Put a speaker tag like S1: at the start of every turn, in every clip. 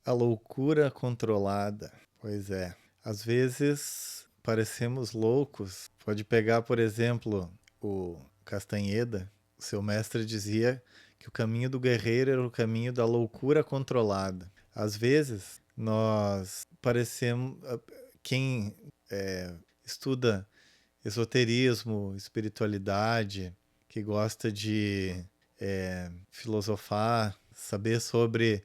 S1: A loucura controlada. Pois é. Às vezes parecemos loucos. Pode pegar, por exemplo, o Castanheda. Seu mestre dizia que o caminho do guerreiro era o caminho da loucura controlada. Às vezes nós parecemos. Quem estuda esoterismo, espiritualidade, que gosta de filosofar, saber sobre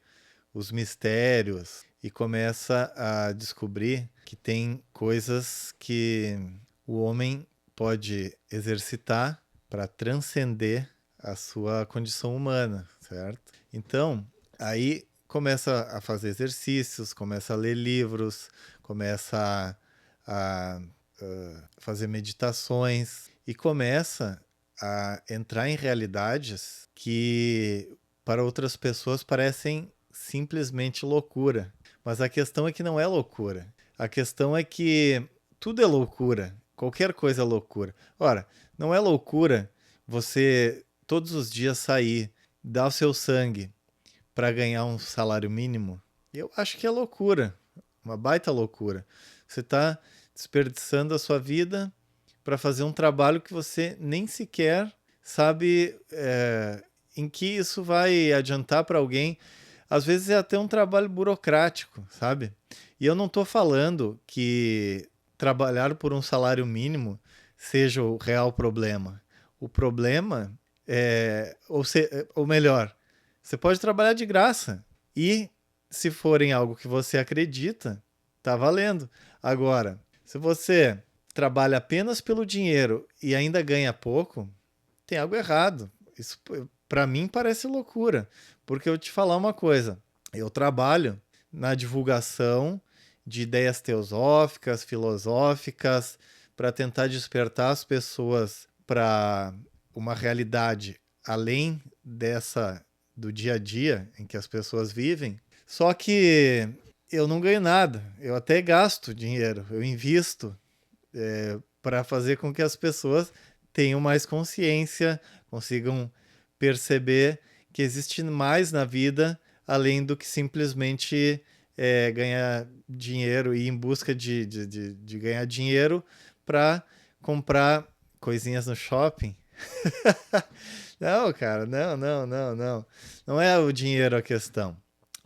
S1: os mistérios e começa a descobrir que tem coisas que o homem pode exercitar para transcender a sua condição humana, certo? Então, aí começa a fazer exercícios, começa a ler livros, começa a fazer meditações e começa a entrar em realidades que para outras pessoas parecem simplesmente loucura. Mas a questão é que não é loucura. A questão é que tudo é loucura. Qualquer coisa é loucura. Ora, não é loucura você todos os dias sair, dar o seu sangue para ganhar um salário mínimo? Eu acho que é loucura. Uma baita loucura. Você está desperdiçando a sua vida para fazer um trabalho que você nem sequer sabe em que isso vai adiantar para alguém. Às vezes é até um trabalho burocrático, sabe? E eu não estou falando que trabalhar por um salário mínimo seja o real problema. O problema ou melhor, você pode trabalhar de graça e se for em algo que você acredita, tá valendo. Agora, se você trabalha apenas pelo dinheiro e ainda ganha pouco, tem algo errado. Isso para mim parece loucura, porque eu te falar uma coisa, eu trabalho na divulgação de ideias teosóficas, filosóficas, para tentar despertar as pessoas para uma realidade além dessa do dia a dia em que as pessoas vivem. Só que eu não ganho nada, eu até gasto dinheiro, eu invisto para fazer com que as pessoas tenham mais consciência, consigam perceber que existe mais na vida além do que simplesmente ganhar dinheiro e ir em busca de ganhar dinheiro para comprar coisinhas no shopping. Não, cara, não, não, não, não. Não é o dinheiro a questão.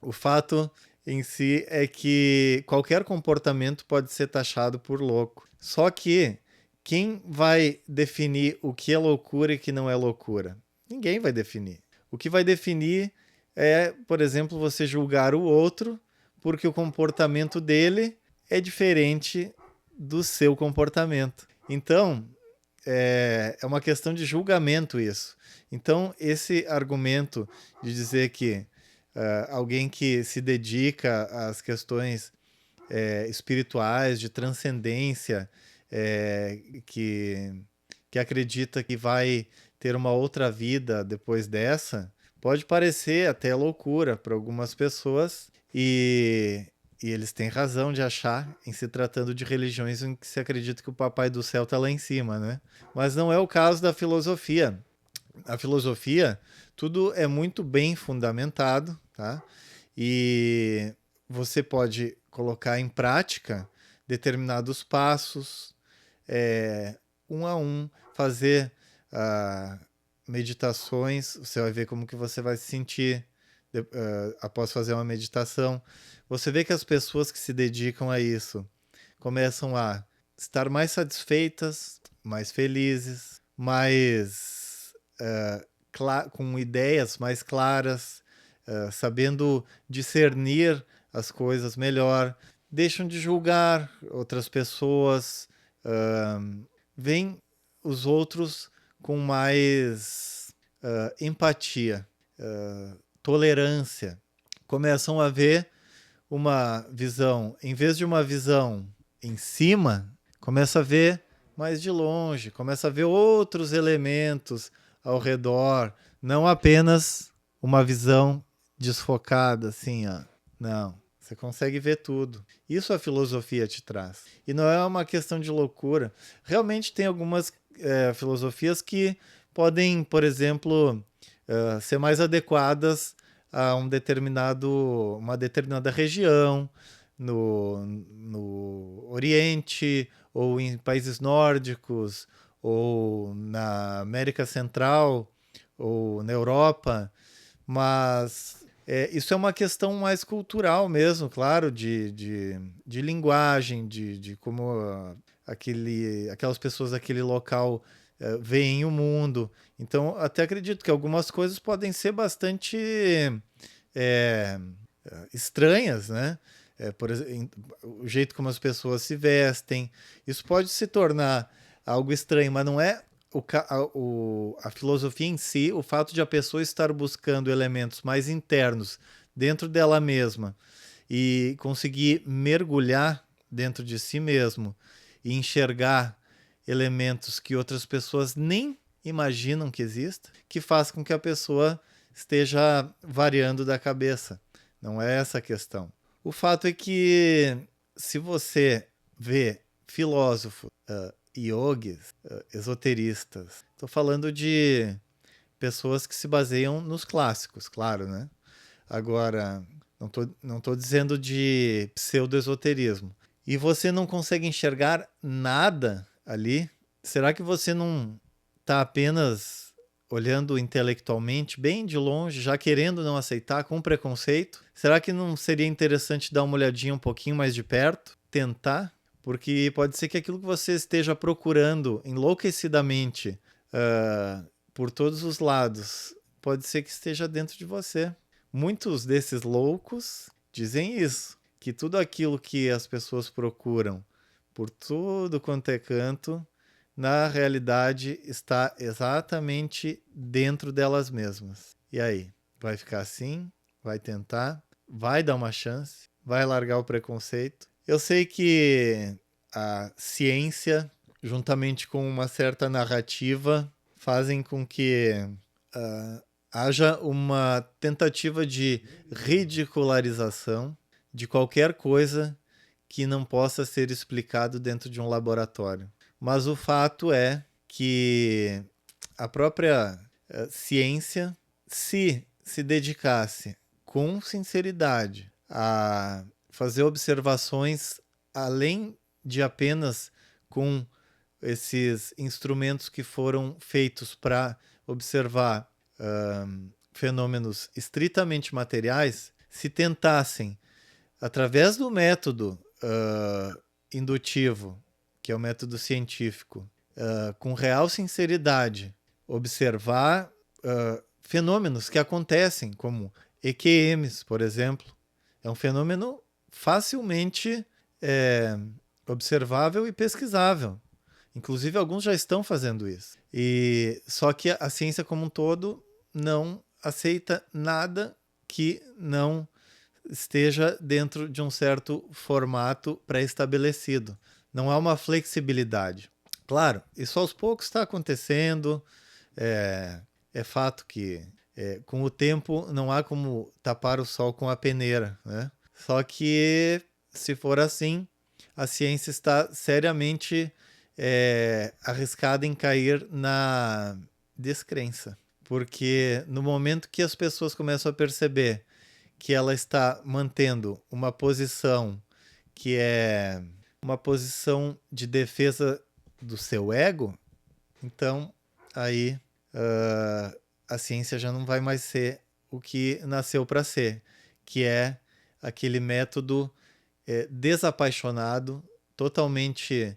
S1: O fato em si é que qualquer comportamento pode ser taxado por louco. Só que quem vai definir o que é loucura e o que não é loucura? Ninguém vai definir. O que vai definir é, por exemplo, você julgar o outro porque o comportamento dele é diferente do seu comportamento. Então, é uma questão de julgamento isso. Então, esse argumento de dizer que alguém que se dedica às questões espirituais, de transcendência, é, que, que acredita que vai ter uma outra vida depois dessa, pode parecer até loucura para algumas pessoas e eles têm razão de achar em se tratando de religiões em que se acredita que o papai do céu está lá em cima, né? Mas não é o caso da filosofia. A filosofia, tudo é muito bem fundamentado, tá? E você pode colocar em prática determinados passos, um a um, fazer meditações, você vai ver como que você vai se sentir após fazer uma meditação. Você vê que as pessoas que se dedicam a isso começam a estar mais satisfeitas, mais felizes, mais com ideias mais claras, sabendo discernir as coisas melhor, deixam de julgar outras pessoas, veem os outros com mais empatia, tolerância, começam a ver uma visão, em vez de uma visão em cima, começa a ver mais de longe, começa a ver outros elementos ao redor, não apenas uma visão desfocada, assim, ó. Não, você consegue ver tudo. Isso a filosofia te traz. E não é uma questão de loucura. Realmente tem algumas filosofias que podem, por exemplo, ser mais adequadas a uma determinada região, no Oriente, ou em países nórdicos, ou na América Central, ou na Europa, mas isso é uma questão mais cultural mesmo, claro, de linguagem, de como aquelas pessoas daquele local veem o mundo. Então, até acredito que algumas coisas podem ser bastante é, estranhas, né? Por exemplo, o jeito como as pessoas se vestem, isso pode se tornar algo estranho, mas não é a filosofia em si, o fato de a pessoa estar buscando elementos mais internos dentro dela mesma e conseguir mergulhar dentro de si mesmo e enxergar elementos que outras pessoas nem imaginam que exista, que faz com que a pessoa esteja variando da cabeça. Não é essa a questão. O fato é que se você vê filósofos, yogis, esoteristas, estou falando de pessoas que se baseiam nos clássicos, claro, né? Agora, não tô dizendo de pseudo-esoterismo. E você não consegue enxergar nada ali? Será que você não está apenas olhando intelectualmente, bem de longe, já querendo não aceitar, com preconceito? Será que não seria interessante dar uma olhadinha um pouquinho mais de perto? Tentar? Porque pode ser que aquilo que você esteja procurando enlouquecidamente por todos os lados, pode ser que esteja dentro de você. Muitos desses loucos dizem isso, que tudo aquilo que as pessoas procuram por tudo quanto é canto, na realidade está exatamente dentro delas mesmas. E aí? Vai ficar assim? Vai tentar? Vai dar uma chance? Vai largar o preconceito? Eu sei que a ciência, juntamente com uma certa narrativa, fazem com que haja uma tentativa de ridicularização de qualquer coisa que não possa ser explicado dentro de um laboratório. Mas o fato é que a própria ciência, se dedicasse com sinceridade a fazer observações além de apenas com esses instrumentos que foram feitos para observar fenômenos estritamente materiais, se tentassem, através do método indutivo, que é o método científico, com real sinceridade, observar fenômenos que acontecem, como EQMs, por exemplo. É um fenômeno facilmente observável e pesquisável. Inclusive, alguns já estão fazendo isso. E só que a ciência como um todo não aceita nada que não esteja dentro de um certo formato pré-estabelecido. Não há uma flexibilidade. Claro, isso aos poucos está acontecendo. É fato que com o tempo não há como tapar o sol com a peneira, né? Só que, se for assim, a ciência está seriamente arriscada em cair na descrença. Porque no momento que as pessoas começam a perceber que ela está mantendo uma posição que é uma posição de defesa do seu ego, então aí a ciência já não vai mais ser o que nasceu para ser, que é aquele método desapaixonado, totalmente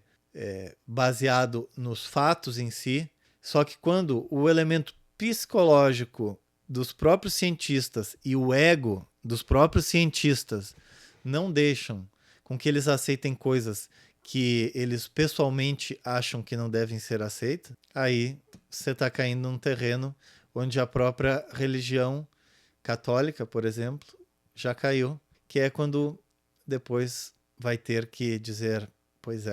S1: baseado nos fatos em si, só que quando o elemento psicológico dos próprios cientistas e o ego dos próprios cientistas não deixam com que eles aceitem coisas que eles pessoalmente acham que não devem ser aceitas, aí você está caindo num terreno onde a própria religião católica, por exemplo, já caiu, que é quando depois vai ter que dizer, pois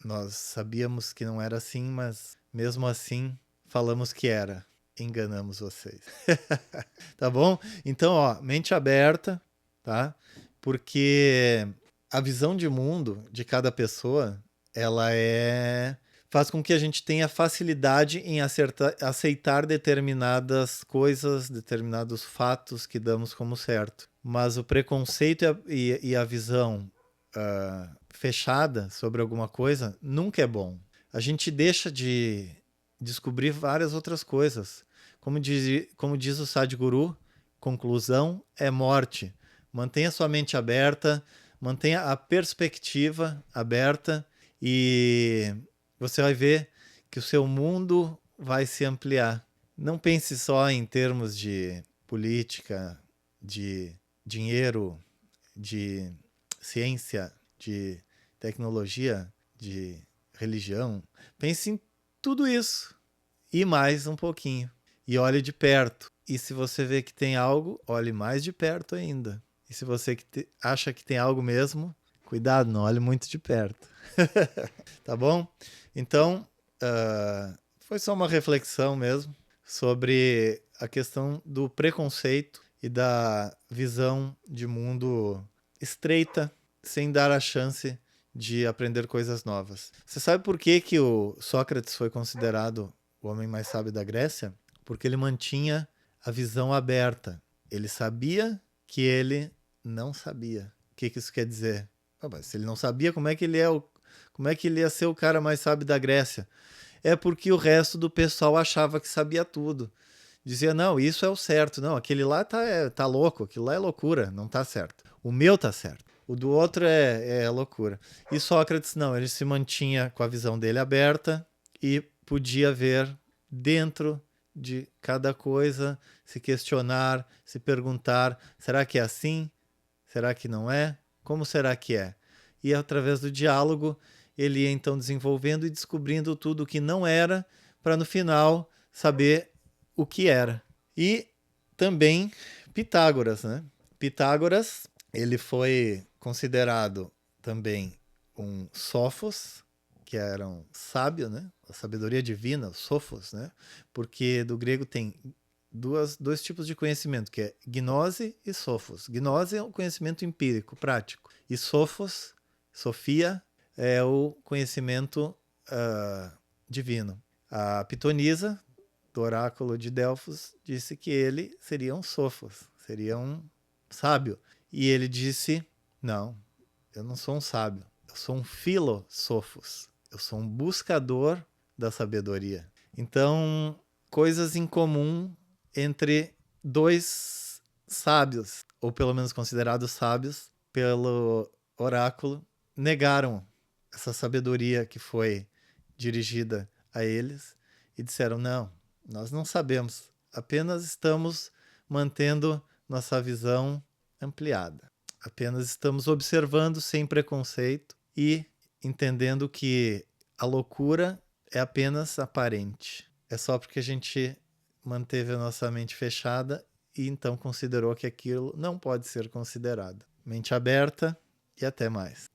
S1: nós sabíamos que não era assim, mas mesmo assim falamos que era. Enganamos vocês. Tá bom? Então, ó, mente aberta, tá? Porque a visão de mundo de cada pessoa, ela é faz com que a gente tenha facilidade em aceitar determinadas coisas, determinados fatos que damos como certo. Mas o preconceito e a visão fechada sobre alguma coisa nunca é bom. A gente deixa de descobrir várias outras coisas. Como diz o Sadhguru, conclusão é morte. Mantenha sua mente aberta, mantenha a perspectiva aberta e você vai ver que o seu mundo vai se ampliar. Não pense só em termos de política, de dinheiro, de ciência, de tecnologia, de religião. Pense em tudo isso e mais um pouquinho. E olhe de perto. E se você vê que tem algo, olhe mais de perto ainda. E se você acha que tem algo mesmo, cuidado, não olhe muito de perto. Tá bom? Então, foi só uma reflexão mesmo sobre a questão do preconceito e da visão de mundo estreita, sem dar a chance de aprender coisas novas. Você sabe por que, que o Sócrates foi considerado o homem mais sábio da Grécia? Porque ele mantinha a visão aberta. Ele sabia que ele não sabia. O que isso quer dizer? Mas se ele não sabia, como é que ele ia ser o cara mais sábio da Grécia? É porque o resto do pessoal achava que sabia tudo. Dizia, não, isso é o certo. Não, aquele lá tá louco, aquilo lá é loucura, não tá certo. O meu tá certo. O do outro é loucura. E Sócrates, não, ele se mantinha com a visão dele aberta e podia ver dentro de cada coisa, se questionar, se perguntar, será que é assim? Será que não é? Como será que é? E através do diálogo, ele ia então desenvolvendo e descobrindo tudo o que não era, para no final saber o que era. E também Pitágoras, né? Pitágoras, ele foi considerado também um sófos, que era um sábio, né? A sabedoria divina, o sofos, né? Porque do grego tem dois tipos de conhecimento, que é gnose e sofos. Gnose é o conhecimento empírico, prático. E sofos, sofia, é o conhecimento divino. A pitonisa, do oráculo de Delfos, disse que ele seria um sofos, seria um sábio. E ele disse, não, eu não sou um sábio, eu sou um filosofos, eu sou um buscador da sabedoria. Então, coisas em comum entre dois sábios, ou pelo menos considerados sábios pelo oráculo, negaram essa sabedoria que foi dirigida a eles e disseram, não, nós não sabemos, apenas estamos mantendo nossa visão ampliada. Apenas estamos observando sem preconceito e entendendo que a loucura é apenas aparente. É só porque a gente manteve a nossa mente fechada e então considerou que aquilo não pode ser considerado. Mente aberta e até mais.